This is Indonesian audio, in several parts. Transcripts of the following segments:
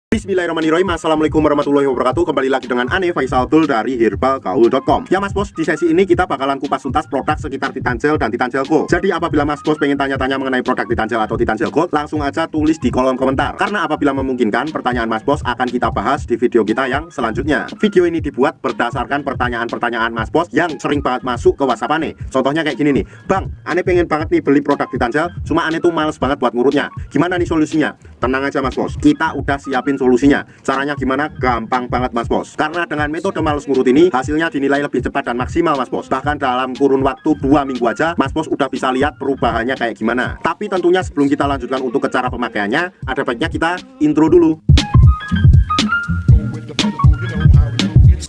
Bismillahirrahmanirrahim. Assalamualaikum warahmatullahi wabarakatuh. Kembali lagi dengan Ane Faisal Abdul dari herbalgaul.com. Ya Mas Bos, di sesi ini kita bakalan kupas tuntas produk sekitar Titan Gel dan Titan Gel Gold. Jadi apabila Mas Bos pengen tanya-tanya mengenai produk Titan Gel atau Titan Gel Gold, langsung aja tulis di kolom komentar. Karena apabila memungkinkan, pertanyaan Mas Bos akan kita bahas di video kita yang selanjutnya. Video ini dibuat berdasarkan pertanyaan-pertanyaan Mas Bos yang sering banget masuk ke WhatsApp Ane. Contohnya kayak gini nih, Bang, Ane pengen banget nih beli produk Titan Gel, cuma Ane tuh males banget buat ngurutnya. Gimana nih solusinya? Tenang aja Mas Bos, kita udah siapin solusinya. Caranya gimana? Gampang banget Mas Bos. Karena dengan metode males ngurut ini, hasilnya dinilai lebih cepat dan maksimal Mas Bos. Bahkan dalam kurun waktu 2 minggu aja, Mas Bos udah bisa lihat perubahannya kayak gimana. Tapi tentunya sebelum kita lanjutkan untuk ke cara pemakaiannya, ada baiknya kita intro dulu.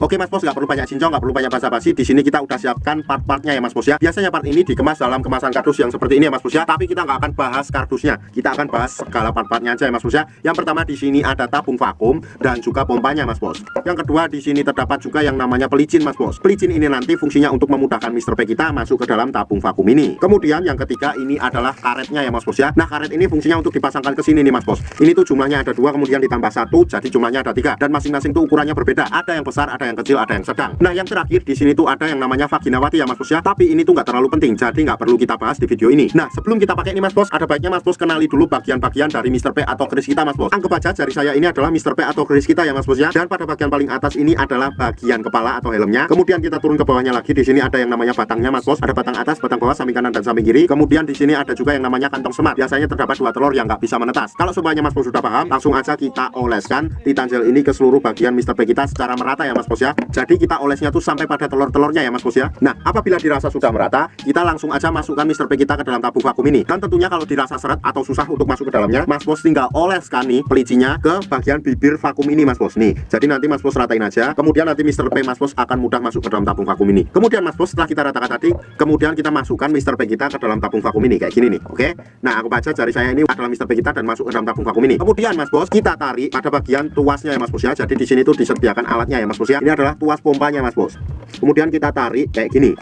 Oke Mas Bos, nggak perlu banyak cincong, nggak perlu banyak basa-basi. Di sini kita udah siapkan part-partnya ya Mas Bos ya. Biasanya part ini dikemas dalam kemasan kardus yang seperti ini ya Mas Bos ya. Tapi kita nggak akan bahas kardusnya, kita akan bahas segala part-partnya aja ya Mas Bos ya. Yang pertama di sini ada tabung vakum dan juga pompanya Mas Bos. Yang kedua di sini terdapat juga yang namanya pelicin Mas Bos. Pelicin ini nanti fungsinya untuk memudahkan Mr. P kita masuk ke dalam tabung vakum ini. Kemudian yang ketiga ini adalah karetnya ya Mas Bos ya. Nah karet ini fungsinya untuk dipasangkan ke sini nih Mas Bos. Ini tuh jumlahnya ada 2 kemudian ditambah 1, jadi jumlahnya ada 3 dan masing-masing tuh ukurannya berbeda. Ada yang besar, ada yang kecil, ada yang sedang. Nah yang terakhir di sini tuh ada yang namanya vaginawati ya Mas Bos ya. Tapi ini tuh nggak terlalu penting, jadi nggak perlu kita bahas di video ini. Nah sebelum kita pakai ini Mas Bos, ada baiknya Mas Bos kenali dulu bagian-bagian dari Mr. P atau keris kita Mas Bos. Anggap aja jari saya ini adalah Mr. P atau keris kita ya Mas Bos ya. Dan pada bagian paling atas ini adalah bagian kepala atau helmnya. Kemudian kita turun ke bawahnya lagi, di sini ada yang namanya batangnya Mas Bos. Ada batang atas, batang bawah, samping kanan dan samping kiri. Kemudian di sini ada juga yang namanya kantong semat. Biasanya terdapat 2 telur yang nggak bisa menetas. Kalau semuanya Mas Bos sudah paham, langsung aja kita oleskan Titan Gel ini ke seluruh bagian Mr. P kita secara merata ya Mas Bos ya. Jadi kita olesnya tuh sampai pada telur-telurnya ya Mas Bos ya. Nah apabila dirasa sudah merata, kita langsung aja masukkan Mr. P kita ke dalam tabung vakum ini. Dan tentunya kalau dirasa seret atau susah untuk masuk ke dalamnya, Mas Bos tinggal oleskan nih pelicinya ke bagian bibir vakum ini Mas Bos nih. Jadi nanti Mas Bos ratain aja, kemudian nanti Mr. P Mas Bos akan mudah masuk ke dalam tabung vakum ini. Kemudian Mas Bos setelah kita ratakan tadi, kemudian kita masukkan Mr. P kita ke dalam tabung vakum ini kayak gini nih. Oke. Nah aku baca jari saya ini adalah Mr. P kita dan masuk ke dalam tabung vakum ini. Kemudian Mas Bos kita tarik pada bagian tuasnya ya Mas Bos ya. Jadi di sini tuh disediakan alatnya ya Mas Bos ya. Ini adalah tuas pompanya Mas Bos. Kemudian kita tarik kayak gini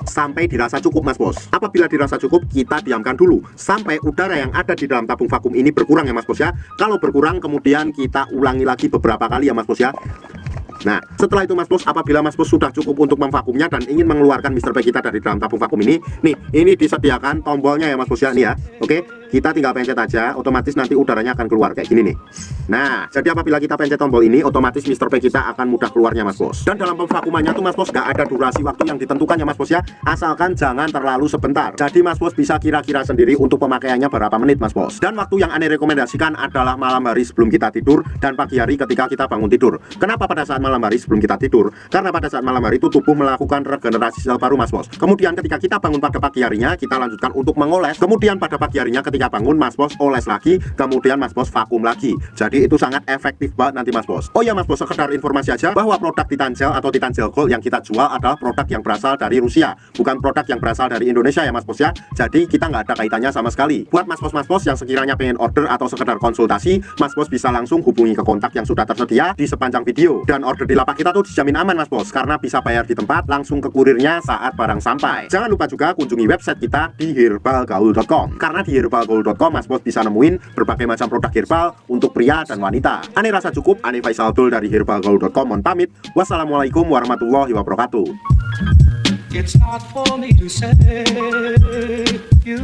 sampai dirasa cukup Mas Bos. Apabila dirasa cukup, kita diamkan dulu sampai udara yang ada di dalam tabung vakum ini berkurang ya Mas Bos ya. Kalau berkurang kemudian kita ulangi lagi beberapa kali ya Mas Bos ya. Nah setelah itu Mas Bos, apabila Mas Bos sudah cukup untuk memvakumnya dan ingin mengeluarkan Mr. P kita dari dalam tabung vakum ini, nih ini disediakan tombolnya ya Mas Bos ya, nih ya. Oke, kita tinggal pencet aja, otomatis nanti udaranya akan keluar kayak gini nih. Nah jadi apabila kita pencet tombol ini, otomatis Mr. P kita akan mudah keluarnya Mas Bos. Dan dalam pemvakumannya tuh Mas Bos gak ada durasi waktu yang ditentukan ya Mas Bos ya, asalkan jangan terlalu sebentar. Jadi Mas Bos bisa kira-kira sendiri untuk pemakaiannya berapa menit Mas Bos. Dan waktu yang Ane rekomendasikan adalah malam hari sebelum kita tidur dan pagi hari ketika kita bangun tidur. Kenapa pada saat malam hari sebelum kita tidur? Karena pada saat malam hari itu tubuh melakukan regenerasi sel baru Mas Bos. Kemudian ketika kita bangun pada pagi harinya, kita lanjutkan untuk mengoles. Kemudian pada pagi harinya ketika bangun Mas Bos oles lagi, kemudian Mas Bos vakum lagi. Jadi itu sangat efektif banget nanti Mas Bos. Oh ya Mas Bos, sekedar informasi aja bahwa produk Titan Gel atau Titan Gel Gold yang kita jual adalah produk yang berasal dari Rusia, bukan produk yang berasal dari Indonesia ya Mas Bos ya. Jadi kita nggak ada kaitannya sama sekali. Buat Mas Bos yang sekiranya pengen order atau sekedar konsultasi, Mas Bos bisa langsung hubungi ke kontak yang sudah tersedia di sepanjang video. Dan order di lapak kita tuh dijamin aman Mas Bos, karena bisa bayar di tempat langsung ke kurirnya saat barang sampai. Jangan lupa juga kunjungi website kita di herbalgaul.com, karena di herbalgaul.com Mas Bos bisa nemuin berbagai macam produk herbal untuk pria dan wanita. Ane rasa cukup, Ane Faisal Abdul dari herbalgaul.com mohon pamit. Wassalamualaikum warahmatullahi wabarakatuh. It's not for me to say you